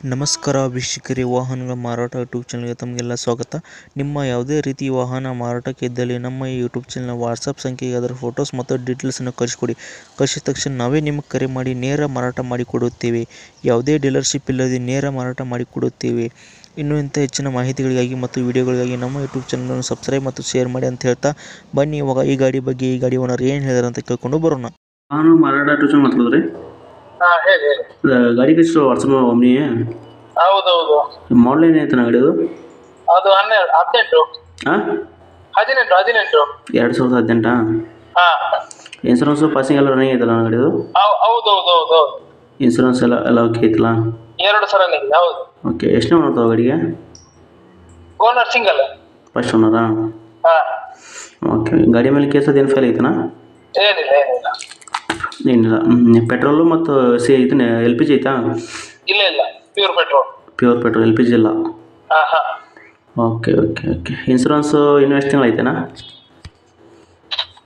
ನಮಸ್ಕಾರ ವೀಕ್ಷಕರೇ, ವಾಹನಗಳ ಮಾರಾಟ ಯೂಟ್ಯೂಬ್ ಚಾನಲ್ಗೆ ತಮಗೆಲ್ಲ ಸ್ವಾಗತ. ನಿಮ್ಮ ಯಾವುದೇ ರೀತಿ ವಾಹನ ಮಾರಾಟಕ್ಕೆ ಇದ್ದಲ್ಲಿ ನಮ್ಮ ಈ ಯೂಟ್ಯೂಬ್ ಚಾನಲ್ನ ವಾಟ್ಸಪ್ ಸಂಖ್ಯೆಗೆ ಅದರ ಫೋಟೋಸ್ ಮತ್ತು ಡೀಟೇಲ್ಸನ್ನು ಕಳಿಸ್ಕೊಡಿ. ಕಳಿಸಿದ ತಕ್ಷಣ ನಾವೇ ನಿಮಗೆ ಕರೆ ಮಾಡಿ ನೇರ ಮಾರಾಟ ಮಾಡಿಕೊಡುತ್ತೇವೆ. ಯಾವುದೇ ಡೀಲರ್ಶಿಪ್ ಇಲ್ಲದೆ ನೇರ ಮಾರಾಟ ಮಾಡಿಕೊಡುತ್ತೇವೆ. ಇನ್ನೂ ಇಂಥ ಹೆಚ್ಚಿನ ಮಾಹಿತಿಗಳಿಗಾಗಿ ಮತ್ತು ವಿಡಿಯೋಗಳಿಗಾಗಿ ನಮ್ಮ ಯೂಟ್ಯೂಬ್ ಚಾನಲನ್ನು ಸಬ್ಸ್ಕ್ರೈಬ್ ಮತ್ತು ಶೇರ್ ಮಾಡಿ ಅಂತ ಹೇಳ್ತಾ, ಬನ್ನಿ ಇವಾಗ ಈ ಗಾಡಿ ಬಗ್ಗೆ ಈ ಗಾಡಿ ಓನರ್ ಏನು ಹೇಳಿದಾರೆ ಅಂತ ಕೇಳ್ಕೊಂಡು ಬರೋಣ. ನಾನು ಮಾರಾಟ ಟೂಷನ್ ಮಾತಾಡಿದ್ರಿ ಹೇಳಿ. ಗಾಡಿ ಕಳಿಸಿರೋ ವಾಟ್ಸಪ್ ಒಮ್ಮೆ ಹೌದೌದು. ಮಾಡಲ್ ಏನೈತೆ ನಾ ಗಾಡಿದು? ಅದು 18 ಹಾಂ 18 2018. ಹಾ ಇನ್ಸೂರೆನ್ಸು ಪಾಸಿಂಗ್ ಎಲ್ಲ ರನ್ನಿಂಗ್ ಐತಲ್ಲ ನನ್ನ ಗಾಡಿದು? ಹೌದೌದು. ಇನ್ಸೂರೆನ್ಸ್ ಎಲ್ಲ ಓಕೆ ಐತಲ್ಲ? 2 ಸಲ ಇದೆ. ಹೌದು. ಓಕೆ. ಎಷ್ಟನೇ ಓನರ್ ತಾವು ಗಾಡಿಗೆ? Owner single. ಫಸ್ಟ್ ಓನರಾ? ಹಾ ಓಕೆ. ಗಾಡಿ ಮೇಲೆ ಕೇಸದು ಏನು ಫೈಲ್ ಐತನಾ? ಏನಿಲ್ಲ. ಏನಿಲ್ಲ. ಪೆಟ್ರೋಲು ಮತ್ತು ಇದನ್ನ ಎಲ್ ಪಿ ಜಿ ಐತಾ? ಇಲ್ಲ pure petrol. Pure petrol, L P G ಇಲ್ಲ? ಹಾ ಓಕೆ. ಇನ್ಸೂರೆನ್ಸು ಇನ್ನೂ ಎಷ್ಟು ತಿಂಗಳು ಐತೆನಾ?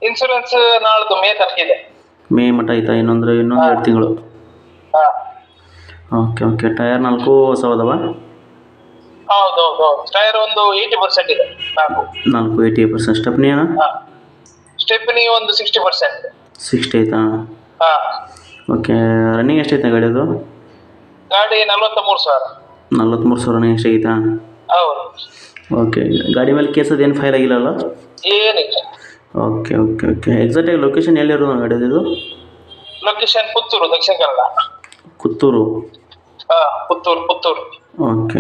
ಇನ್ಸೂರೆನ್ಸ್ ನಾಳ್ದು ಮೇ ತನಕ ಇದೆ. ಮೇ ಮಟ್ಟ ಐತಾ? ಇನ್ನೊಂದು 2 ತಿಂಗಳು. ಹಾ ಓಕೆ. ಟೈರ್ 4 ಹೊಸ ಅದಾವ? ಹೌದೌದು. ಟೈರ್ ಒಂದು 80% ಇದೆ. 4 80%. ಸ್ಟೆಪ್ನಿ ಏನಾ? ಸ್ಟೆಪ್ನಿ ಒಂದು 60%. 60 ಐತಾ? ಹಾ ಓಕೆ. ರನ್ನಿಂಗ್ ಎಷ್ಟೈತೆ ಗಾಡಿ ಅದು? ಗಾಡಿ 43,000. 43,000 ರನ್ನಿಂಗ್ ಎಷ್ಟಾಗೈತಾ? ಹೌದು. ಓಕೆ. ಗಾಡಿ ಮೇಲೆ ಕೇಸದು ಏನು ಫೈಲ್ ಆಗಿಲ್ಲಲ್ಲ? ಏನಿಲ್ಲ. ಓಕೆ. ಎಕ್ಸಾಕ್ಟಾಗಿ ಲೊಕೇಶನ್ ಎಲ್ಲಿರೋದು ಗಾಡಿದು ಇದು? ಲೊಕೇಶನ್ ಪುತ್ತೂರು, ದಕ್ಷಿಣ ಕನ್ನಡ. ಪುತ್ತೂರು? ಹಾ ಪುತ್ತೂರು. ಓಕೆ.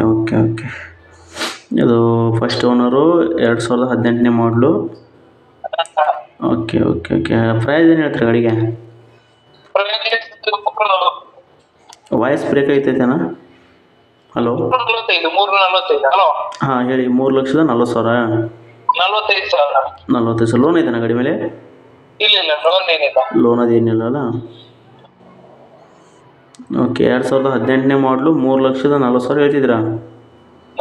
ಇದು ಫಸ್ಟ್ ಓನರು, 2018ನೇ ಮಾಡಲು. ಓಕೆ. ಪ್ರೈಸ್ ಏನು ಹೇಳ್ತಾರೆ ಗಾಡಿಗೆ? ವಾಯ್ಸ್ ಬ್ರೇಕ್ ಐತೈತೇನಾ? ಹಲೋ. 345. ಹಲೋ. ಹಾಂ ಹೇಳಿ. 3,40,000? 45,000. 45,000. ಲೋನ್ ಐತೆನಾ ಗಾಡಿ ಮೇಲೆ? ಇಲ್ಲ ಲೋನ್ ಏನಿಲ್ಲ. ಲೋನ್ ಅದೇನಿಲ್ಲ ಅಲ್ಲ? ಓಕೆ. 2018ನೇ ಮಾಡಲು, 3,40,000 ಹೇಳ್ತಿದ್ದೀರಾ?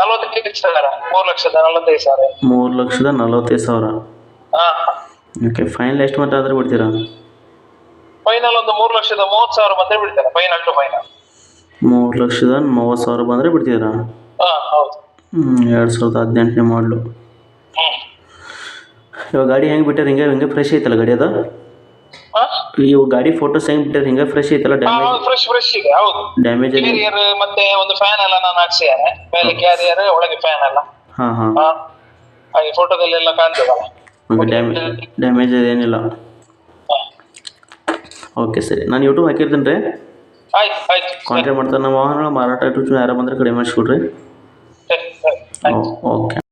45,000. 3,45,000. 3,45,000. ಹಾಂ. ಓಕೆ. ಫೈನಲ್ ಎಷ್ಟು ಮಟ್ಟ ಆದರೆ ಬಿಡ್ತೀರಾ? ಫೈನಲ್ ಒಂದು 3,30,000 ಬಂದರೆ ಬಿಡ್ತಾರೆ. ಫೈನಲ್ ಟು ಫೈನಲ್ 3,30,000 ಬಂದರೆ ಬಿಡ್ತೀರಾ? ಹೌದು. 2018ನೇ ಮಾಡಲು. ಇವಾಗ ಗಾಡಿ ಹೆಂಗೆ ಬಿಟ್ಟಾರೆ? ಹಿಂಗೆ ಫ್ರೆಶ್ ಐತಲ್ಲ ಗಾಡಿ ಅದು? ಇವು ಗಾಡಿ ಫೋಟೋಸ್ ಹೆಂಗೆ ಬಿಟ್ಟಾರೆ? ಹಿಂಗೆ ಫ್ರೆಶ್ ಐತಲ್ಲ? ಫ್ರೆಶ್ ಇದೆ. ಹೌದು. ಡ್ಯಾಮೇಜ್ ಆಗಿ? ಕ್ಯಾರಿಯರ್ ಮತ್ತೆ ಒಂದು ಫ್ಯಾನ್ ಎಲ್ಲ ನಾನು ಹಾಕ್ಸಿದ್ದೇನೆ. ಮೇಲೆ ಕ್ಯಾರಿಯರ್, ಒಳಗೆ ಫ್ಯಾನ್ ಎಲ್ಲ. ಹಾಂ. ಹಾಗೆ ಫೋಟೋದಲ್ಲೆಲ್ಲ ಕಾಣ್ತದಲ್ಲ. ಡ್ಯಾಮೇಜ್ ಅದೇನಿಲ್ಲ? ಓಕೆ ಸರಿ. ನಾನು ಯೂಟ್ಯೂಬ್ ಹಾಕಿರ್ತೀನಿ ರೀ. ಆಯ್ತು. ಕಾಂಟ್ಯಾಕ್ಟ್ ಮಾಡ್ತಾರೆ. ನಮ್ಮ ವಾಹನಗಳ ಮಾರಾಟ ಯೂಟ್ಯೂಬ್ ಯಾರು ಬಂದರೆ ಕಡಿಮೆ ಮಾಡಿಸ್ಕೊಡ್ರಿ. ಸರಿ. ಓಕೆ.